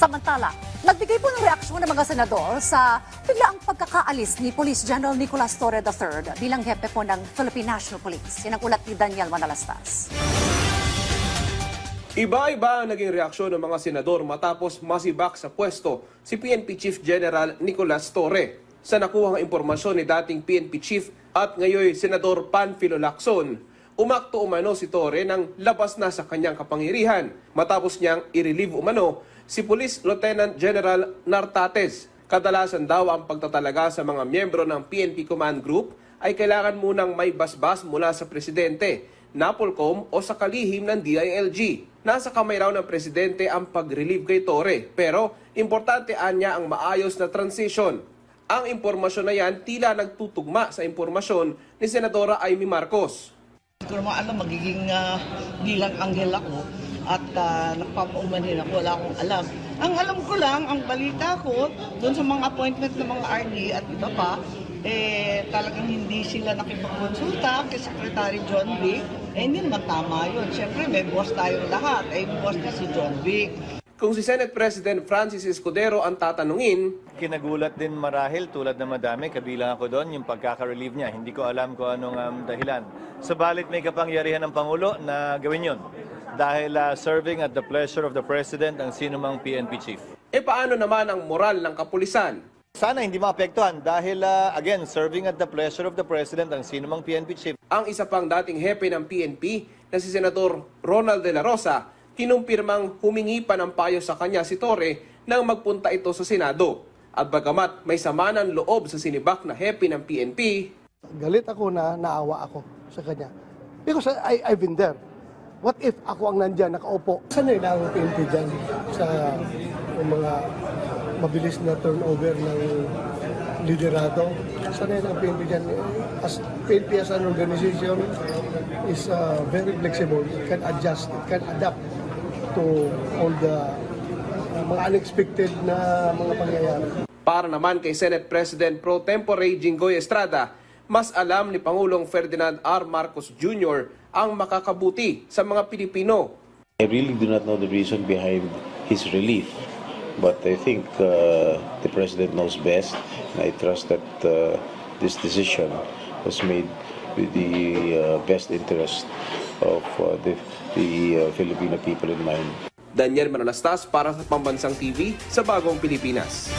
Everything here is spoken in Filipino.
Samantala, nagbigay po ng reaksyon ng mga senador sa biglaang pagkakaalis ni Police General Nicolas Torre III bilang hepe po ng Philippine National Police. Yan ang ulat ni Daniel Manalastas. Iba-iba ang naging reaksyon ng mga senador matapos masibak sa pwesto si PNP Chief General Nicolas Torre. Sa nakuhang impormasyon ni dating PNP Chief at ngayon Senador Panfilo Lacson, umakto umano si Torre nang labas na sa kanyang kapangyarihan matapos niyang i-relieve umano si Police Lieutenant General Nartates. Kadalasan daw ang pagtatalaga sa mga miyembro ng PNP Command Group ay kailangan munang may basbas mula sa Presidente, NAPOLCOM o sa kalihim ng DILG. Nasa kamay raw ng Presidente ang pag-relieve kay Torre, pero importante anya ang maayos na transition. Ang impormasyon na yan tila nagtutugma sa impormasyon ni Senadora Amy Marcos. Hindi ko naman alam, magiging bilang anghel ako at nagpapaumanhin ako, wala akong alam. Ang alam ko lang, ang balita ko, doon sa mga appointment ng mga RD at iba pa, talagang hindi sila nakipagkonsulta kay Secretary John Vic. Hindi naman tama yun. Siyempre, may boss tayong lahat. Boss na si John Vic. Kung si Senate President Francis Escudero ang tatanungin, kinagulat din marahil tulad na madami, kabilang ako doon, yung pagkaka-relieve niya. Hindi ko alam kung anong dahilan. Sabalit may kapangyarihan ng Pangulo na gawin yun. Dahil serving at the pleasure of the President ang sinumang PNP Chief. paano naman ang moral ng kapulisan? Sana hindi maapektuhan dahil, again, serving at the pleasure of the President ang sinumang PNP Chief. Ang isa pang dating hepe ng PNP na si Senador Ronald De La Rosa, kinumpirmang humingi pa ng payo sa kanya si Torre nang magpunta ito sa Senado. At bagamat may sama ng loob sa sinibak na hepe ng PNP, galit ako na naawa ako sa kanya. Because I've been there. What if ako ang nandyan, nakaupo? Sanay na ang PNP dyan sa mga mabilis na turnover ng liderado. Sanay na ang PNP dyan. As PNP as an organization is very flexible. It can adjust, it can adapt to all the mga unexpected na mga pangyayari. para naman kay Senate President Pro Tempore Jinggoy Estrada, mas alam ni Pangulong Ferdinand R. Marcos Jr. ang makakabuti sa mga Pilipino. I really do not know the reason behind his relief, but I think the President knows best, and I trust that this decision was made with the best interest of the Filipino people in mind. Daniel Manalastas para sa Pambansang TV sa Bagong Pilipinas.